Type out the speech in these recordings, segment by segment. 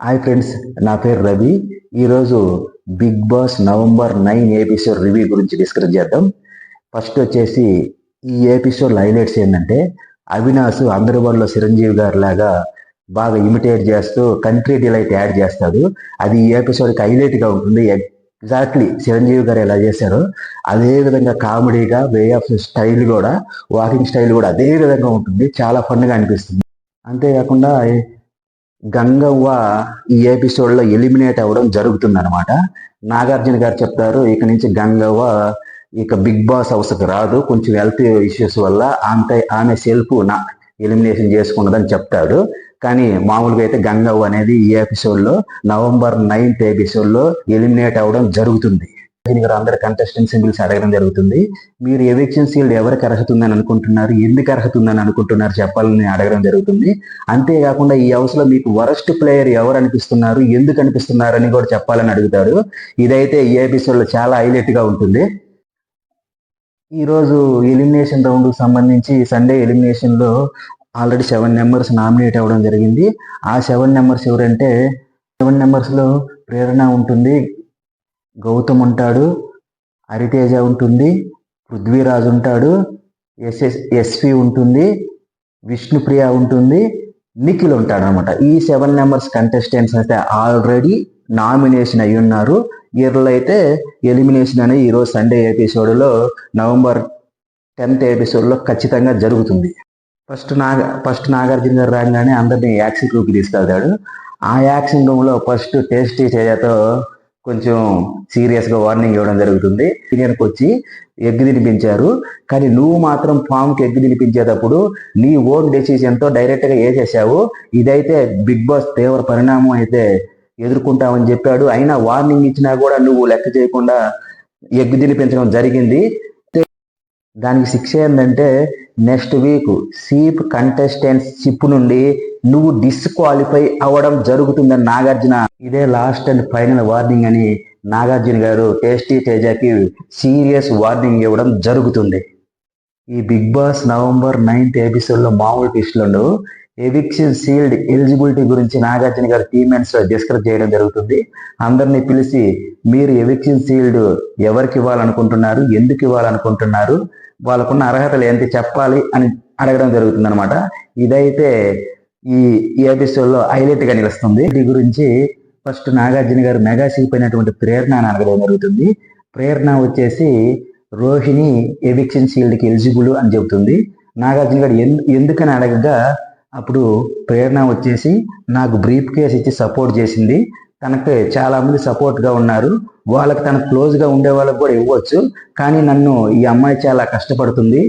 Hi friends, నా పేరు రవి. ఈరోజు Bigg Boss November 9 episode review గురించి డిస్కస్ చేద్దాం. ఫస్ట్ వచ్చేసి ఈ ఎపిసోడ్ హైలైట్స్ ఏంటంటే, అవినాష్ అందరి వాళ్ళలో చిరంజీవి గారి లాగా బాగా ఇమిటేట్ చేస్తూ కంట్రీ డిలైట్ యాడ్ చేస్తాడు. అది ఈ ఎపిసోడ్కి హైలైట్గా ఉంటుంది. ఎగ్జాక్ట్లీ చిరంజీవి గారు ఎలా చేశారో అదే విధంగా కామెడీగా వే ఆఫ్ స్టైల్ కూడా, వాకింగ్ స్టైల్ కూడా అదే విధంగా ఉంటుంది. చాలా ఫన్గా అనిపిస్తుంది. అంతేకాకుండా గంగవ్వ ఈ ఎపిసోడ్లో ఎలిమినేట్ అవ్వడం జరుగుతుంది అనమాట. నాగార్జున గారు చెప్తారు, ఇక నుంచి గంగవ్వ ఇక బిగ్ బాస్ హౌస్కి రాదు, కొంచెం హెల్త్ ఇష్యూస్ వల్ల ఆమె సెల్ఫ్ ఎలిమినేషన్ చేసుకున్నదని చెప్తాడు. కానీ మామూలుగా అయితే గంగవ్వ అనేది ఈ ఎపిసోడ్లో నవంబర్ 9th ఎపిసోడ్లో ఎలిమినేట్ అవ్వడం జరుగుతుంది. గారు అందరి కంటెస్టెంట్స్ సింగిల్స్ అడగడం జరుగుతుంది. మీరు ఎవిక్షన్ సీల్డ్ ఎవరికి అర్హత ఉందని అనుకుంటున్నారు, ఎందుకు అర్హత ఉందని అనుకుంటున్నారు చెప్పాలని అడగడం జరుగుతుంది. అంతేకాకుండా ఈ హౌస్ లో మీకు వరస్ట్ ప్లేయర్ ఎవరు అనిపిస్తున్నారు, ఎందుకు అనిపిస్తున్నారు అని కూడా చెప్పాలని అడుగుతారు. ఇదైతే ఈ ఎపిసోడ్ లో చాలా హైలైట్ గా ఉంటుంది. ఈరోజు ఎలిమినేషన్ రౌండ్ సంబంధించి సండే ఎలిమినేషన్ లో ఆల్రెడీ 7 మెంబర్స్ నామినేట్ అవ్వడం జరిగింది. ఆ 7 మెంబర్స్ ఎవరంటే, 7 మెంబర్స్ లో ప్రేరణ ఉంటుంది, గౌతమ్ ఉంటాడు, హరితేజ ఉంటుంది, పృథ్వీరాజ్ ఉంటాడు, ఎస్పి ఉంటుంది, విష్ణుప్రియ ఉంటుంది, నిఖిల్ ఉంటాడు అనమాట. ఈ 7 మెంబర్స్ కంటెస్టెంట్స్ అయితే ఆల్రెడీ నామినేషన్ అయి ఉన్నారు. వీళ్ళు అయితే ఎలిమినేషన్ అనేది ఈరోజు సండే ఎపిసోడ్లో నవంబర్ 10th ఎపిసోడ్లో ఖచ్చితంగా జరుగుతుంది. ఫస్ట్ నాగార్జున గారు రాగానే అందరినీ యాక్షన్ రూమ్కి తీసుకెళ్తాడు. ఆ యాక్షన్ రూమ్లో ఫస్ట్ టేస్టీ చేయతో కొంచెం సీరియస్గా వార్నింగ్ ఇవ్వడం జరుగుతుంది. సీనియర్కి వచ్చి ఎగ్ తినిపించారు, కానీ నువ్వు మాత్రం ఫామ్కి ఎగ్ తినిపించేటప్పుడు నీ ఓన్ డెసిషన్తో డైరెక్ట్గా వేసేసావు. ఇదైతే బిగ్ బాస్ తీవ్ర పరిణామం అయితే ఎదుర్కొంటామని చెప్పాడు. అయినా వార్నింగ్ ఇచ్చినా కూడా నువ్వు లెక్క చేయకుండా ఎగ్ తినిపించడం జరిగింది. దానికి శిక్ష ఏంటంటే నెక్స్ట్ వీక్ సీప్ కంటెస్టెంట్స్ షిప్ నుండి నువ్వు డిస్క్వాలిఫై అవ్వడం జరుగుతుందని నాగార్జున, ఇదే లాస్ట్ అండ్ ఫైనల్ వార్నింగ్ అని నాగార్జున గారు టేస్టీ తేజకి సీరియస్ వార్నింగ్ ఇవ్వడం జరుగుతుంది. ఈ బిగ్ బాస్ నవంబర్ 9th ఎపిసోడ్లో మామూలు ట్విస్టులు ఉండవు. ఎవిక్షన్ సీల్డ్ ఎలిజిబిలిటీ గురించి నాగార్జున గారు టీమెంట్స్ లో డిస్కస్ చేయడం జరుగుతుంది. అందరినీ పిలిచి మీరు ఎవిక్షన్ సీల్డ్ ఎవరికి ఇవ్వాలనుకుంటున్నారు, ఎందుకు ఇవ్వాలనుకుంటున్నారు, వాళ్ళకున్న అర్హతలు ఏంటి చెప్పాలి అని అడగడం జరుగుతుంది అనమాట. ఇదైతే ఈ ఎపిసోడ్ లో హైలైట్ గా నిలుస్తుంది. దీని గురించి ఫస్ట్ నాగార్జున గారు మెగా సీప్ అయినటువంటి ప్రేరణ అని అడగడం జరుగుతుంది. ప్రేరణ వచ్చేసి రోహిణి ఎవిక్షన్ సీల్డ్ కి ఎలిజిబుల్ అని చెబుతుంది. నాగార్జున గారు ఎందుకని అడగగా అప్పుడు ప్రేరణ వచ్చేసి నాకు బ్రీఫ్ కేస్ ఇచ్చి సపోర్ట్ చేసింది, తనకు చాలా మంది సపోర్ట్గా ఉన్నారు, వాళ్ళకి తనకు క్లోజ్గా ఉండే వాళ్ళకి కూడా ఇవ్వచ్చు, కానీ నన్ను ఈ అమ్మాయి చాలా కష్టపడుతుంది,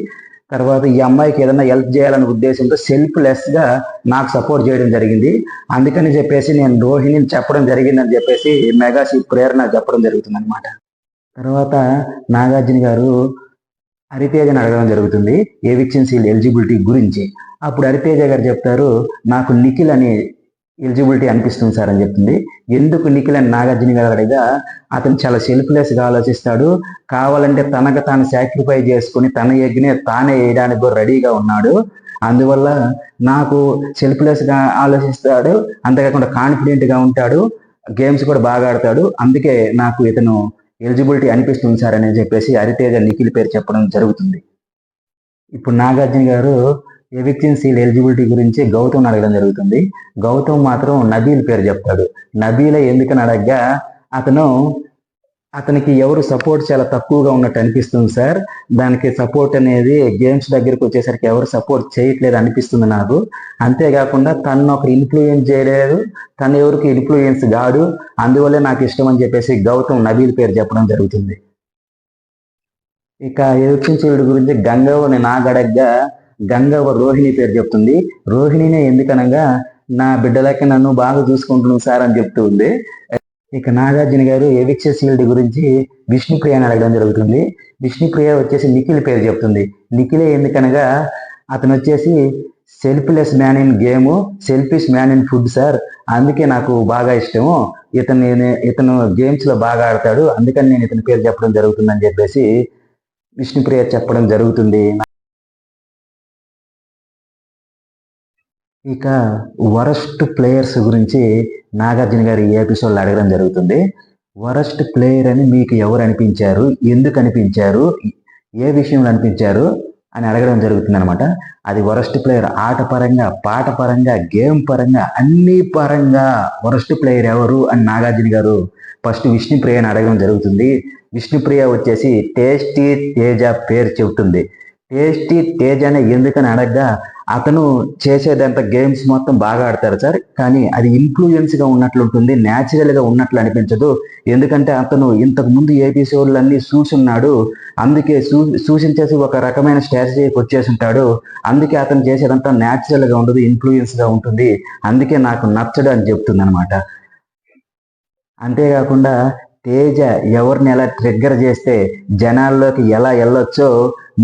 తర్వాత ఈ అమ్మాయికి ఏదైనా హెల్ప్ చేయాలనే ఉద్దేశంతో సెల్ఫ్లెస్గా నాకు సపోర్ట్ చేయడం జరిగింది, అందుకని చెప్పేసి నేను రోహిణిని చెప్పడం జరిగిందని చెప్పేసి మెగాసి ప్రేరణ చెప్పడం జరుగుతుంది అనమాట. తర్వాత నాగార్జున గారు హరితేజని అడగడం జరుగుతుంది ఎవిక్షన్ సీల్ ఎలిజిబిలిటీ గురించి. అప్పుడు హరితేజ గారు చెప్తారు, నాకు నిఖిల్ అని ఎలిజిబిలిటీ అనిపిస్తుంది సార్ అని చెప్తుంది. ఎందుకు నిఖిల్ అని నాగార్జున గారు అడిగా, అతను చాలా సెల్ఫ్లెస్గా ఆలోచిస్తాడు, కావాలంటే తనకు తాను సాక్రిఫైస్ చేసుకుని తన ఎగ్నే తానే వేయడానికి కూడా రెడీగా ఉన్నాడు, అందువల్ల నాకు సెల్ఫ్లెస్గా ఆలోచిస్తాడు, అంతేకాకుండా కాన్ఫిడెంట్గా ఉంటాడు, గేమ్స్ కూడా బాగా ఆడతాడు, అందుకే నాకు ఇతను ఎలిజిబిలిటీ అనిపిస్తుంది సార్ అని చెప్పేసి హరితేజ నిఖిల్ పేరు చెప్పడం జరుగుతుంది. ఇప్పుడు నాగార్జున గారు ఎవిక్షన్ సీల్ ఎలిజిబిలిటీ గురించి గౌతమ్ అడగడం జరుగుతుంది. గౌతమ్ మాత్రం నబీల్ పేరు చెప్తాడు. నబీల ఎందుకని అడగగా అతనికి ఎవరు సపోర్ట్ చాలా తక్కువగా ఉన్నట్టు అనిపిస్తుంది సార్, దానికి సపోర్ట్ అనేది గేమ్స్ దగ్గరికి వచ్చేసరికి ఎవరు సపోర్ట్ చేయట్లేదు అనిపిస్తుంది నాకు, అంతేకాకుండా తను ఒకరు ఇన్ఫ్లుయెన్స్ చేయలేదు, తను ఎవరికి ఇన్ఫ్లుయెన్స్ కాడు, అందువల్లే నాకు ఇష్టం అని చెప్పేసి గౌతమ్ నబీల్ పేరు చెప్పడం జరుగుతుంది. ఇక ఎవిక్షన్ సీల్డ్ గురించి గంగవ్వని నాగడగ్గా గంగవ్వ రోహిణి పేరు చెప్తుంది. రోహిణినే ఎందుకనగా నా బిడ్డలకి నన్ను బాగా చూసుకుంటున్నాను సార్ అని చెప్తూ ఉంది. ఇక నాగార్జున గారు ఎవిక్షన్ సీల్డ్ గురించి విష్ణుప్రియ అని అడగడం జరుగుతుంది. విష్ణుప్రియ వచ్చేసి నిఖిల్ పేరు చెప్తుంది. నిఖిలే ఎందుకనగా అతను వచ్చేసి selfless man in game, selfish man in food sir, అందుకే నాకు బాగా ఇష్టము, ఇతను గేమ్స్ లో బాగా ఆడతాడు, అందుకని నేను ఇతని పేరు చెప్పడం జరుగుతుందని చెప్పేసి విష్ణుప్రియ చెప్పడం జరుగుతుంది. ఇక వరస్ట్ ప్లేయర్స్ గురించి నాగార్జున గారు ఈ ఎపిసోడ్లో అడగడం జరుగుతుంది. వరస్ట్ ప్లేయర్ అని మీకు ఎవరు అనిపించారు, ఎందుకు అనిపించారు, ఏ విషయంలో అనిపించారు అని అడగడం జరుగుతుంది అనమాట. అది వరస్ట్ ప్లేయర్ ఆట పరంగా, పాట పరంగా, గేమ్ పరంగా, అన్ని పరంగా వరస్ట్ ప్లేయర్ ఎవరు అని నాగార్జున గారు ఫస్ట్ విష్ణుప్రియని అడగడం జరుగుతుంది. విష్ణుప్రియ వచ్చేసి టేస్టీ తేజ పేరు చెబుతుంది. టేస్టీ తేజ అనే ఎందుకని అడగగా, అతను చేసేదంతా గేమ్స్ మొత్తం బాగా ఆడతారు సార్, కానీ అది ఇన్ఫ్లుయెన్స్గా ఉన్నట్లు ఉంటుంది, న్యాచురల్గా ఉన్నట్లు అనిపించదు. ఎందుకంటే అతను ఇంతకు ముందు ఎపిసోడ్లన్నీ చూసున్నాడు, అందుకే సూచించేసి ఒక రకమైన స్ట్రాటజీకి వచ్చేసి ఉంటాడు. అందుకే అతను చేసేదంతా న్యాచురల్గా ఉండదు, ఇన్ఫ్లుయెన్స్గా ఉంటుంది, అందుకే నాకు నచ్చడు అని చెప్తుంది అనమాట. అంతేకాకుండా తేజ ఎవరిని ఎలా ట్రిగ్గర్ చేస్తే జనాల్లోకి ఎలా వెళ్ళొచ్చో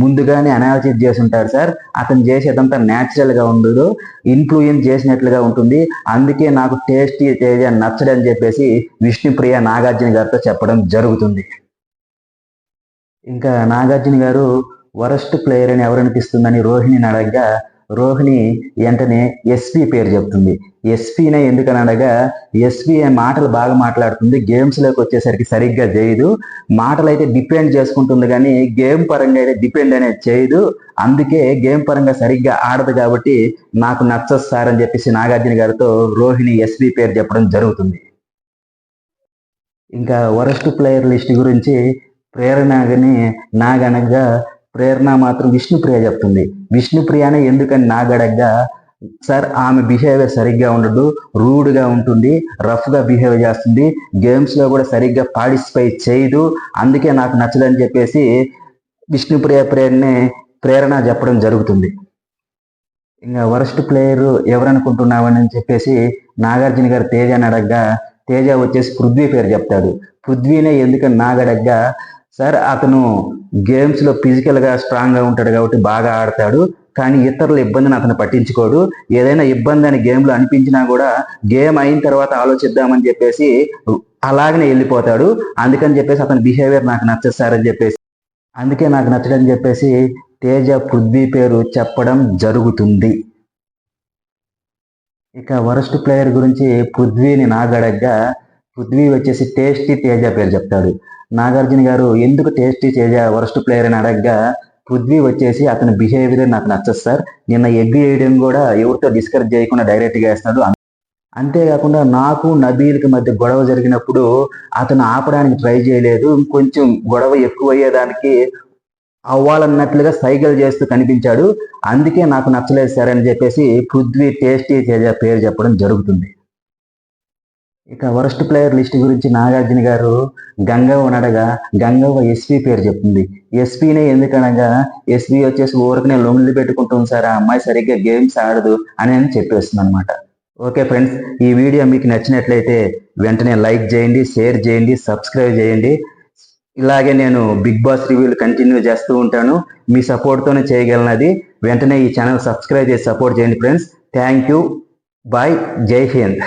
ముందుగానే అనాలిసిస్ చేసి ఉంటాడు సార్. అతను చేసేదంతా న్యాచురల్గా ఉండదు, ఇన్ఫ్లుయెన్స్ చేసినట్లుగా ఉంటుంది, అందుకే నాకు టేస్టీ తేజ నచ్చడని చెప్పేసి విష్ణుప్రియ నాగార్జున గారితో చెప్పడం జరుగుతుంది. ఇంకా నాగార్జున గారు వరస్ట్ ప్లేయర్ అని ఎవరనిపిస్తుందని రోహిణిని అడగగా, రోహిణి వెంటనే ఎస్పీ పేరు చెప్తుంది. ఎస్పీనే ఎందుకని అనగా, ఎస్పీ మాటలు బాగా మాట్లాడుతుంది, గేమ్స్లోకి వచ్చేసరికి సరిగ్గా చేయదు, మాటలు అయితే డిపెండ్ చేసుకుంటుంది కానీ గేమ్ పరంగా అయితే డిపెండ్ అనేది చేయదు, అందుకే గేమ్ పరంగా సరిగ్గా ఆడదు కాబట్టి నాకు నచ్చదు సార్ అని చెప్పేసి నాగార్జున గారితో రోహిణి ఎస్పీ పేరు చెప్పడం జరుగుతుంది. ఇంకా వరస్ట్ ప్లేయర్ లిస్ట్ గురించి ప్రేరణని నాగనగా, ప్రేరణ మాత్రం విష్ణుప్రియ చెప్తుంది. విష్ణుప్రియనే ఎందుకని నాగడగ్గా, సార్ ఆమె బిహేవియర్ సరిగ్గా ఉండదు, రూడ్గా ఉంటుంది, రఫ్గా బిహేవ్ చేస్తుంది, గేమ్స్లో కూడా సరిగ్గా పార్టిసిపేట్ చేయదు, అందుకే నాకు నచ్చదని చెప్పేసి విష్ణుప్రియ ప్రేరణ చెప్పడం జరుగుతుంది. ఇంకా వరస్ట్ ప్లేయర్ ఎవరనుకుంటున్నావని చెప్పేసి నాగార్జున గారు తేజని అడగగా, తేజ వచ్చేసి పృథ్వీ పేరు చెప్తాడు. పృథ్వీనే ఎందుకని నాగడగ్గా, సార్ అతను గేమ్స్లో ఫిజికల్గా స్ట్రాంగ్గా ఉంటాడు కాబట్టి బాగా ఆడతాడు, కానీ ఇతరుల ఇబ్బందిని అతను పట్టించుకోడు, ఏదైనా ఇబ్బంది అని గేమ్లో అనిపించినా కూడా గేమ్ అయిన తర్వాత ఆలోచిద్దామని చెప్పేసి అలాగనే వెళ్ళిపోతాడు, అందుకని చెప్పేసి అతని బిహేవియర్ నాకు నచ్చదు సార్ అని చెప్పేసి, అందుకే నాకు నచ్చడని చెప్పేసి తేజ పృథ్వీ పేరు చెప్పడం జరుగుతుంది. ఇక వరస్ట్ ప్లేయర్ గురించి పృథ్వీని నాగడగ్గా, పృథ్వీ వచ్చేసి టేస్టీ తేజ పేరు చెప్తాడు. నాగార్జున గారు ఎందుకు టేస్టీ తేజ వరస్ట్ ప్లేయర్ అని అడగగా, పృథ్వీ వచ్చేసి అతని బిహేవియర్ నాకు నచ్చదు సార్, నిన్న ఎగ్ వేయడం కూడా ఎవరితో డిస్కస్ చేయకుండా డైరెక్ట్గా వేస్తాడు, అంతేకాకుండా నాకు నబీల్కి మధ్య గొడవ జరిగినప్పుడు అతను ఆపడానికి ట్రై చేయలేదు, కొంచెం గొడవ ఎక్కువయ్యేదానికి అవ్వాలన్నట్లుగా సైకిల్ చేస్తూ కనిపించాడు, అందుకే నాకు నచ్చలేదు సార్ అని చెప్పేసి పృథ్వీ టేస్టీ తేజ పేరు చెప్పడం జరుగుతుంది. ఇక వరస్ట్ ప్లేయర్ లిస్ట్ గురించి నాగార్జున గారు గంగవ్వ అడగా, గంగవ్వ ఎస్పీ పేరు చెప్తుంది. ఎస్పీనే ఎందుకనగా, ఎస్పీ వచ్చేసి ఊరికనే లొంగులు పెట్టుకుంటుంది సార్, ఆ అమ్మాయి సరిగ్గా గేమ్స్ ఆడదు అని చెప్పేస్తుంది అనమాట. ఓకే ఫ్రెండ్స్, ఈ వీడియో మీకు నచ్చినట్లయితే వెంటనే లైక్ చేయండి, షేర్ చేయండి, సబ్స్క్రైబ్ చేయండి. ఇలాగే నేను బిగ్ బాస్ రివ్యూలు కంటిన్యూ చేస్తూ ఉంటాను, మీ సపోర్ట్తోనే చేయగలనది. వెంటనే ఈ ఛానల్ సబ్స్క్రైబ్ చేసి సపోర్ట్ చేయండి ఫ్రెండ్స్. థ్యాంక్ యూ, బాయ్, జై హింద్.